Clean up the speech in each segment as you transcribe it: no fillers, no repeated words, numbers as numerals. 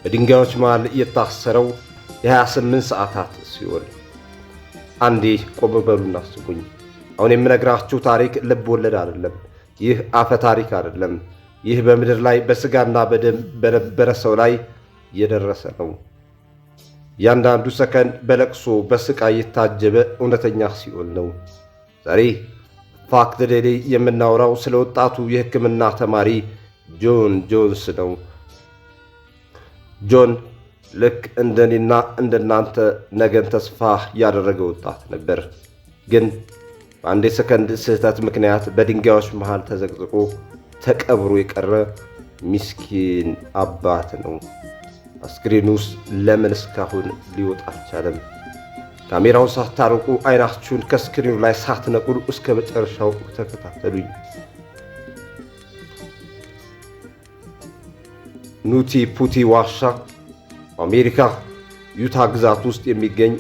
በድንጋዮች መሃል የታሰረው የ28 ሰዓታት ሲሆን አንዴ ቆም በሉና አስቡኝ። አሁን የምነግራችሁ ታሪክ ልብ ወለድ አይደለም። ይህ አፈ ታሪክ አይደለም። ይህ በምድር ላይ በስጋና በደም በነበረ ሰው ላይ የደረሰ ነው። እያንዳንዱ ሰከንድ በለቅሶ በስቃይ የታጀበ እውነተኛ ሲኦል ነው። ዛሬ ፋክት ዴይሊ የምናወራው ስለ ወጣቱ የሕክምና ተማሪ ጆን ጆንስ ነው። ጆን ልክ እንደኔና እንደናንተ ነገን ተስፋ ያደረገ ወጣት ነበር። ግን በአንድ ሰከንድ ስህተት ምክንያት በድንጋዮች መሃል ተዘቅዝቆ ተቀብሮ የቀረ ምስኪን አባት ነው። አስክሬኑስ ለምን እስካሁን ሊወጣ አልቻለም? ካሜራውን ሳታርቁ አይናችሁን ከስክሪኑ ላይ ሳትነቅሉ እስከ መጨረሻው ተከታተሉኝ። ኑቲ ፑቲ ዋሻ በአሜሪካ ዩታ ግዛት ውስጥ የሚገኝ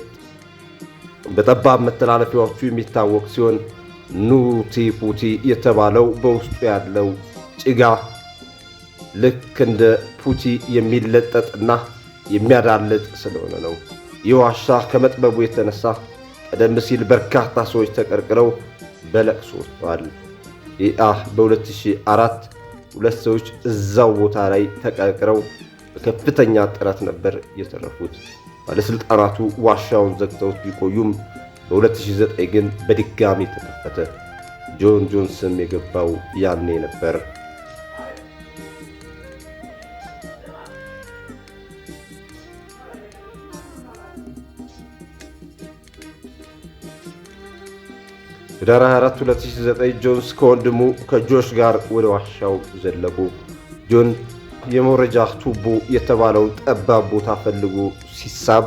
በጠባብ መተላለፊያዎቹ የሚታወቅ ሲሆን ኑቲ ፑቲ የተባለው በውስጡ ያለው ጭጋ ልክ እንደ ፑቲ የሚለጠጥና የሚያዳልጥ ስለሆነ ነው። ይህ ዋሻ ከመጥበቡ የተነሳ ቀደም ሲል በርካታ ሰዎች ተቀርቅረው በለቅሶ ወጥተዋል። በ2004 ሁለት ሰዎች እዛው ቦታ ላይ ተቀርቅረው በከፍተኛ ጥረት ነበር የተረፉት። ባለሥልጣናቱ ዋሻውን ዘግተውት ቢቆዩም በ2009 ግን በድጋሚ ተከፈተ። ጆን ጆንስም የገባው ያኔ ነበር። ህዳር 24 2009 ጆንስ ከወንድሙ ከጆሽ ጋር ወደ ዋሻው ዘለቁ። ጆን የመውረጃ ቱቦ የተባለውን ጠባብ ቦታ ፈልጎ ሲሳብ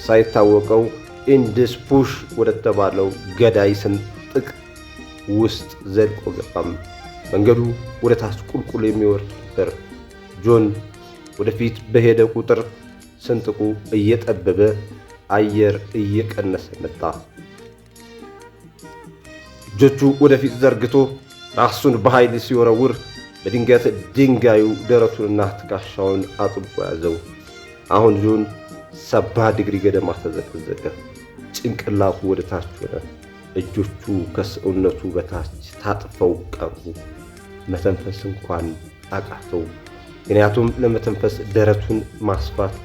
ሳይታወቀው ኢንድስ ፑሽ ወደ ተባለው ገዳይ ስንጥቅ ውስጥ ዘልቆ ገባም። መንገዱ ወደ ታች ቁልቁል የሚወርድ ነበር። ጆን ወደፊት በሄደ ቁጥር ስንጥቁ እየጠበበ አየር እየቀነሰ መጣ። እጆቹ ወደፊት ዘርግቶ ራሱን በኃይል ሲወረውር በድንገት ድንጋዩ ደረቱንና ትከሻውን አጥብቆ ያዘው። አሁን ጆን 70 ዲግሪ ገደማ ተዘቀዘቀ። ጭንቅላቱ ወደ ታች ሆነ። እጆቹ ከሰውነቱ በታች ታጥፈው ቀሩ። መተንፈስ እንኳን አቃተው። ምክንያቱም ለመተንፈስ ደረቱን ማስፋት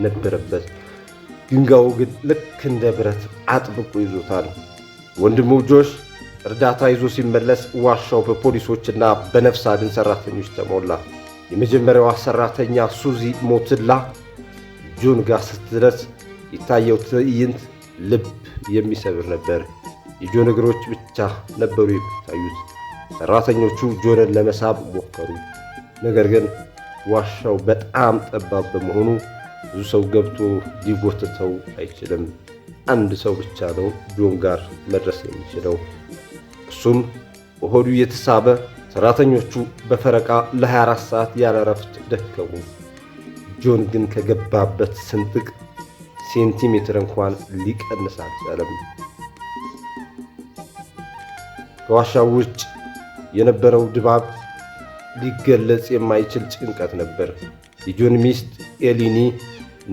ነበረበት። ድንጋዩ ግን ልክ እንደ ብረት አጥብቆ ይዞታል። ወንድሙ ጆሽ እርዳታ ይዞ ሲመለስ ዋሻው በፖሊሶችና በነፍስ አድን ሰራተኞች ተሞላ። የመጀመሪያዋ ሰራተኛ ሱዚ ሞትላ ጆን ጋር ስትደርስ የታየው ትዕይንት ልብ የሚሰብር ነበር። የጆን እግሮች ብቻ ነበሩ የሚታዩት። ሰራተኞቹ ጆንን ለመሳብ ሞከሩ። ነገር ግን ዋሻው በጣም ጠባብ በመሆኑ ብዙ ሰው ገብቶ ሊጎትተው አይችልም። አንድ ሰው ብቻ ነው ጆን ጋር መድረስ የሚችለው። እሱም በሆዱ የተሳበ። ሰራተኞቹ በፈረቃ ለ24 ሰዓት ያለ ረፍት ደከሙ። ጆን ግን ከገባበት ስንጥቅ ሴንቲሜትር እንኳን ሊቀንስ አልቻለም። ከዋሻው ውጭ የነበረው ድባብ ሊገለጽ የማይችል ጭንቀት ነበር። የጆን ሚስት ኤሊኒ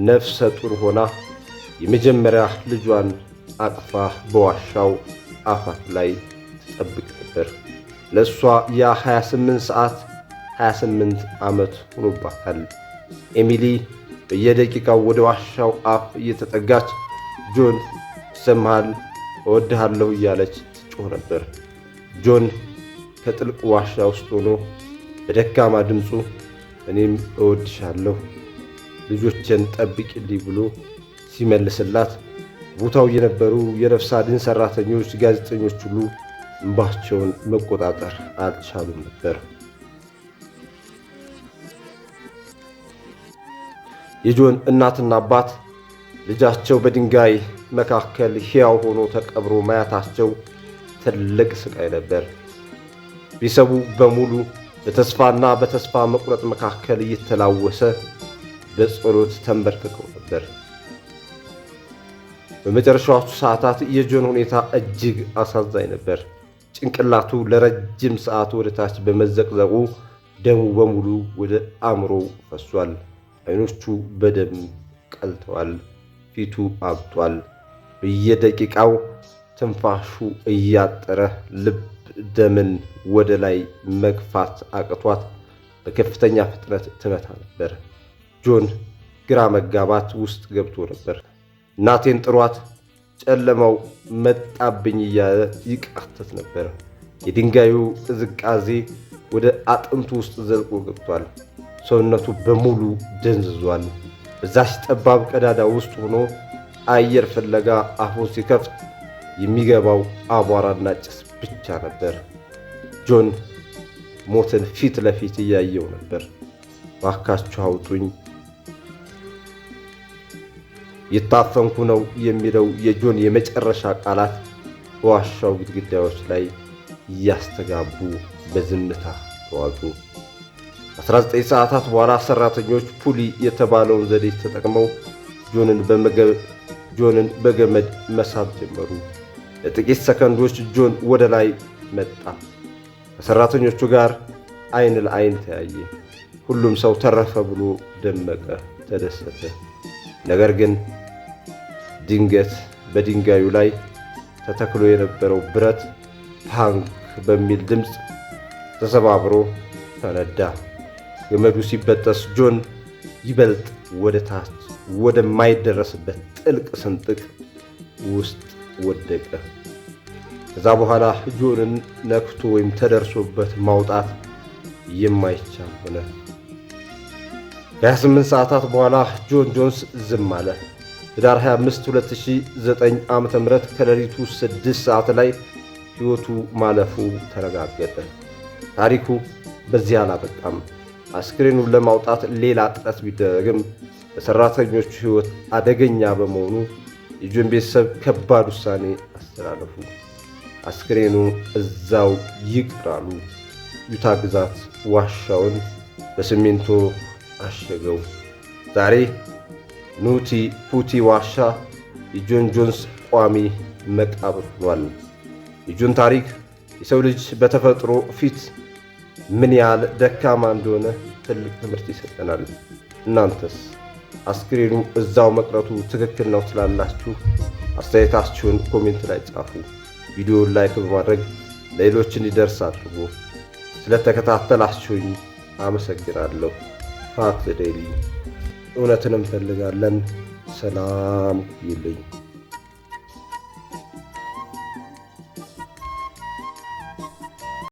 ነፍሰ ጡር ሆና የመጀመሪያ ልጇን አቅፋ በዋሻው አፋፍ ላይ ትጠብቅ ነበር። ለእሷ ያ 28 ሰዓት 28 ዓመት ሆኖባታል። ኤሚሊ በየደቂቃው ወደ ዋሻው አፍ እየተጠጋች ጆን ይሰማሃል፣ እወድሃለሁ እያለች ትጮህ ነበር። ጆን ከጥልቅ ዋሻ ውስጥ ሆኖ በደካማ ድምፁ እኔም እወድሻለሁ፣ ልጆችን ጠብቂልኝ ብሎ ሲመልስላት ቦታው የነበሩ የነፍስ አድን ሰራተኞች፣ ጋዜጠኞች ሁሉ እንባቸውን መቆጣጠር አልቻሉም ነበር። የጆን እናትና አባት ልጃቸው በድንጋይ መካከል ሕያው ሆኖ ተቀብሮ ማየታቸው ትልቅ ስቃይ ነበር። ቤተሰቡ በሙሉ በተስፋና በተስፋ መቁረጥ መካከል እየተላወሰ በጸሎት ተንበርክከው ነበር። በመጨረሻዎቹ ሰዓታት የጆን ሁኔታ እጅግ አሳዛኝ ነበር። ጭንቅላቱ ለረጅም ሰዓት ወደ ታች በመዘቅዘቁ ደሙ በሙሉ ወደ አእምሮው ፈሷል። አይኖቹ በደም ቀልተዋል። ፊቱ አብጧል። በየደቂቃው ትንፋሹ እያጠረ ልብ ደምን ወደ ላይ መግፋት አቅቷት በከፍተኛ ፍጥነት ትመታ ነበር። ጆን ግራ መጋባት ውስጥ ገብቶ ነበር። እናቴን ጥሯት፣ ጨለማው መጣብኝ እያለ ይቃተት ነበር። የድንጋዩ ቅዝቃዜ ወደ አጥንቱ ውስጥ ዘልቆ ገብቷል። ሰውነቱ በሙሉ ደንዝዟል። በዛች ጠባብ ቀዳዳ ውስጥ ሆኖ አየር ፍለጋ አፉን ሲከፍት የሚገባው አቧራና ጭስ ብቻ ነበር። ጆን ሞትን ፊት ለፊት እያየው ነበር። ባካችሁ አውጡኝ፣ የታፈንኩ ነው የሚለው የጆን የመጨረሻ ቃላት በዋሻው ግድግዳዎች ላይ እያስተጋቡ በዝምታ ተዋጡ። 19 ሰዓታት በኋላ ሰራተኞች ፑሊ የተባለውን ዘዴ ተጠቅመው ጆንን በገመድ መሳብ ጀመሩ። ለጥቂት ሰከንዶች ጆን ወደ ላይ መጣ። ከሰራተኞቹ ጋር አይን ለአይን ተያየ። ሁሉም ሰው ተረፈ ብሎ ደመቀ፣ ተደሰተ። ነገር ግን ድንገት በድንጋዩ ላይ ተተክሎ የነበረው ብረት ፓንክ በሚል ድምፅ ተሰባብሮ ፈነዳ። ገመዱ ሲበጠስ ጆን ይበልጥ ወደ ታች ወደማይደረስበት ጥልቅ ስንጥቅ ውስጥ ወደቀ። ከዛ በኋላ ጆንን ነክቶ ወይም ተደርሶበት ማውጣት የማይቻል ሆነ። ከ28 ሰዓታት በኋላ ጆን ጆንስ ዝም አለ። ህዳር 25 2009 ዓ.ም ከሌሊቱ 6 ሰዓት ላይ ሕይወቱ ማለፉ ተረጋገጠ። ታሪኩ በዚህ አላበቃም። አስክሬኑን ለማውጣት ሌላ ጥረት ቢደረግም ለሰራተኞቹ ሕይወት አደገኛ በመሆኑ የጆን ቤተሰብ ከባድ ውሳኔ አስተላለፉ። አስክሬኑ እዛው ይቅራሉ። ዩታ ግዛት ዋሻውን በሲሚንቶ አሸገው። ዛሬ ኑቲ ፑቲ ዋሻ የጆን ጆንስ ቋሚ መቃብር ሆኗል። የጆን ታሪክ የሰው ልጅ በተፈጥሮ ፊት ምን ያህል ደካማ እንደሆነ ትልቅ ትምህርት ይሰጠናል። እናንተስ አስክሬኑ እዛው መቅረቱ ትክክል ነው ትላላችሁ? አስተያየታችሁን ኮሜንት ላይ ጻፉ። ቪዲዮውን ላይክ በማድረግ ለሌሎች እንዲደርስ አድርጉ። ስለተከታተላችሁኝ አመሰግናለሁ። ፋክት ዴይሊ እውነትን እንፈልጋለን። ሰላም ይልኝ።